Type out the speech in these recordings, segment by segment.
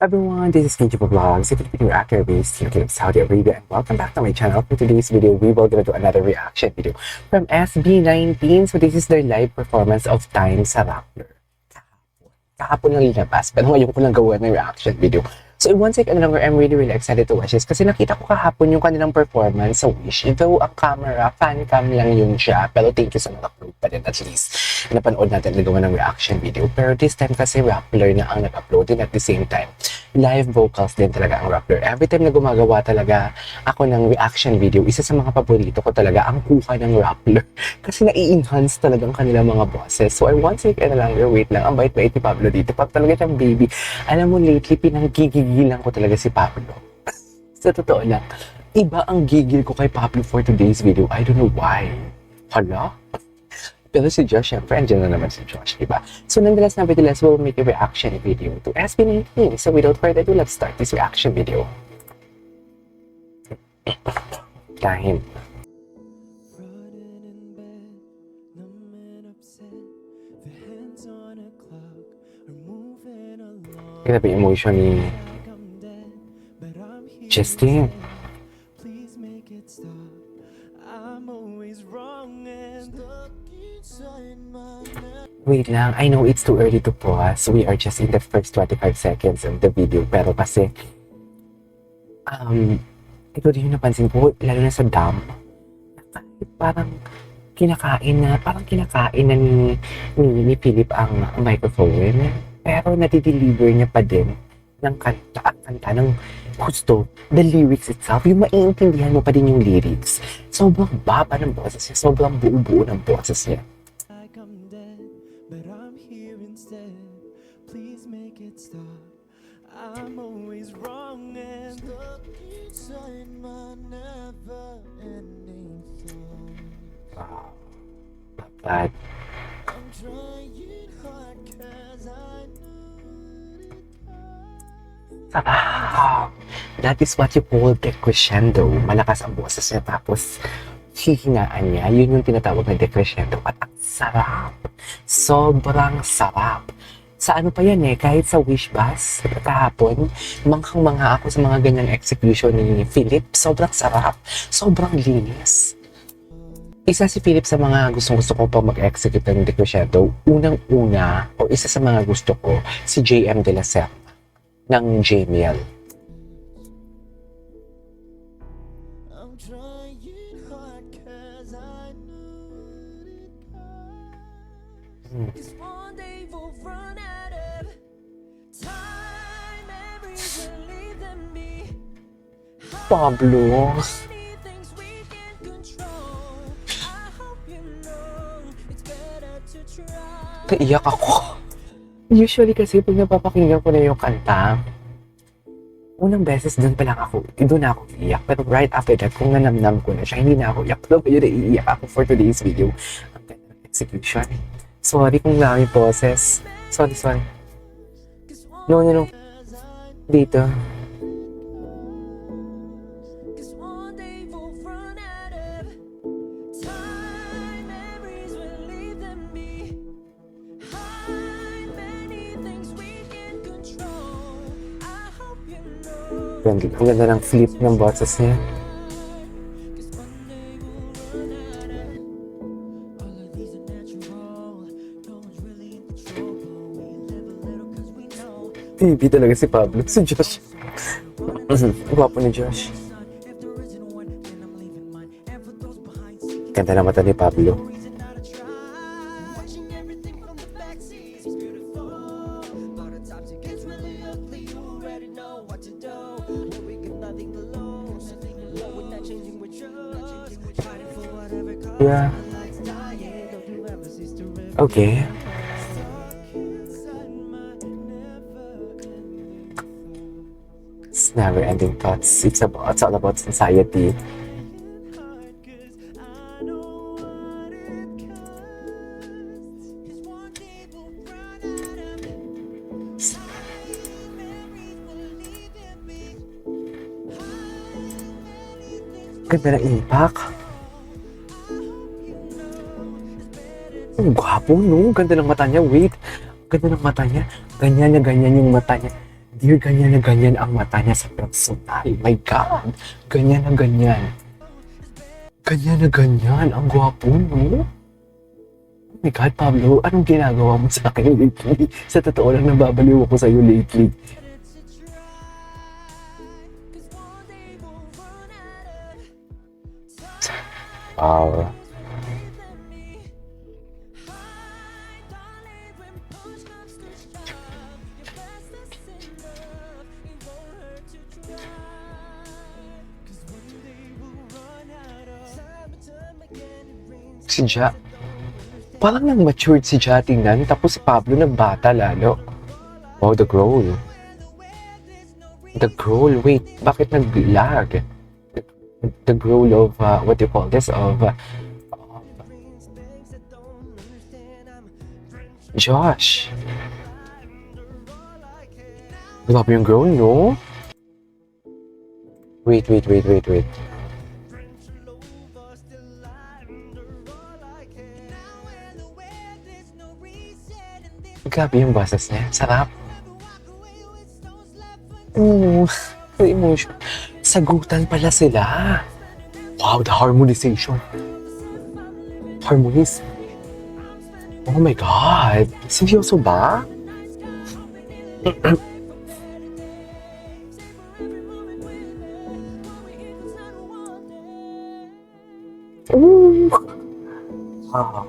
Everyone, this is Kenji Vlogs, a Filipino actor based in Saudi Arabia, and welcome back to my channel. For today's video, we will do another reaction video from SB19. So this is their live performance of Time sa Rappler. Kahapon lang ilabas, pero ngayon ko lang gawa ng reaction video. So in one second longer, I'm really excited to watch this kasi nakita ko kahapon yung kanilang performance sa Wish. Though ang camera, fan cam lang yun siya, pero thank you sa nag-upload pa din at least. Napanood natin nagawa ng reaction video. Pero this time kasi Rappler na ang nag-upload din at the same time. Live vocals din talaga ang Rappler. Every time na gumagawa talaga ako ng reaction video, isa sa mga paborito ko talaga ang kuha ng Rappler. Kasi nai-enhance talaga ang kanilang mga boses. So I want to take wait lang. Ang bait-bait ni Pablo dito. Pag talaga siyang baby. Alam mo, lately, pinanggigigilan ko talaga si Pablo. Sa totoo lang, iba ang gigil ko kay Pablo for today's video. I don't know why. Hala? Pero si Josh, syempre, andyan na naman si Josh, diba? So, nonetheless, nevertheless, we'll make a reaction video to SB19. So, without further ado, let's start this reaction video. Time. Grabe yung emotion ni Justine. Wait lang, I know it's too early to pause. We are just in the first 25 seconds of the video. Pero kasi, ito din yung napansin ko, lalo na sa dam, parang kinakain na ni Philip ang microphone. Pero nadideliver niya pa din ng kanta ng gusto, the lyrics itself, yung maiintindihan mo pa din yung lyrics. Sobrang baba ng boses niya, sobrang buo-buo ng boses niya. I'm always wrong and looking inside my never-ending song. Wow. But I'm trying hard cause I know it. That is what you call decrescendo. Malakas ang boses niya tapos hihinaan niya. Yun yung tinatawag na decrescendo. At ang sarap. Sobrang sarap. Sa ano pa yan kahit sa Wish Bus, kahapon, manghang-mangha ako sa mga ganyang execution ni Philip. Sobrang sarap. Sobrang linis. Isa si Philip sa mga gustong-gusto ko pa mag-execute ng decrescendo. Unang-una, o isa sa mga gusto ko, si JM De La Serna ng JML. Pablo. Naiyak ako. Usually kasi pag napapakinggan ko na yung kanta, unang beses doon pa lang ako, doon na ako iiyak. Pero right after that, kung nanamnam ko na siya, hindi na ako iyak. Pero yun, naiiyak ako for today's video. Ang ganda ng execution. Sorry kung dami poses. Sorry. No. Dito. Ang ganda ng flip ng boses niya. Baby talaga si Pablo. Si Josh. Gwapo ni Josh. Ganda na mata ni Pablo. Yeah. Okay. It's never-ending thoughts. It's all about anxiety. Ganda ng impact. Ang gwapo, no? Ganda ng mata niya. Wait. Ganda ng mata niya. Ganyan yung mata niya. Dear, ganyan na ganyan ang mata niya sa personal. My God! Ganyan na ganyan. Ganyan na ganyan. Ang gwapo, no? Oh my God, Pablo, anong ginagawa mo sa akin lately? Sa totoo lang, nababaliw ako sa'yo lately. Wow. Si Ja, parang nang matured si Ja tingnan, tapos si Pablo nagbata lalo. Oh, the growl. The growl, wait, bakit nag-lag? The growl of, what do you call this, of, Josh. Grabe yung growl, no? Wait. Grabe yung boses niya. Sarap. Oo. The emotion. Sagutan pala sila. Wow, the harmonization. Harmonies. Oh my God. Seryoso ba? Ooh. Wow.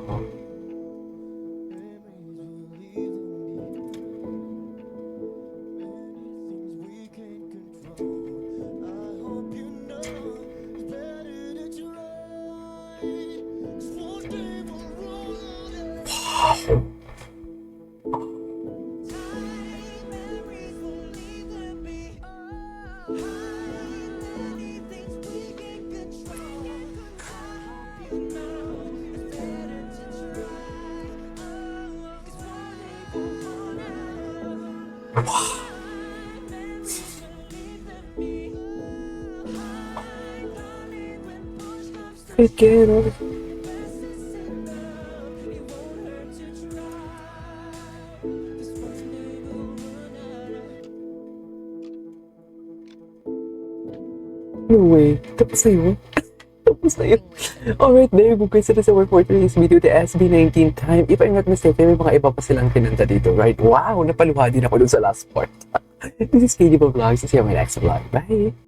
I can't. No way. Tapos na yun. Tapos na yun. Alright, there you go guys. That is our for today's video, the SB19 time. If I'm not mistaken, may mga iba pa silang kinanta dito, right? Wow, napaluha din ako dun sa last part. This is KD Vlogs. See you on my next vlog. Bye!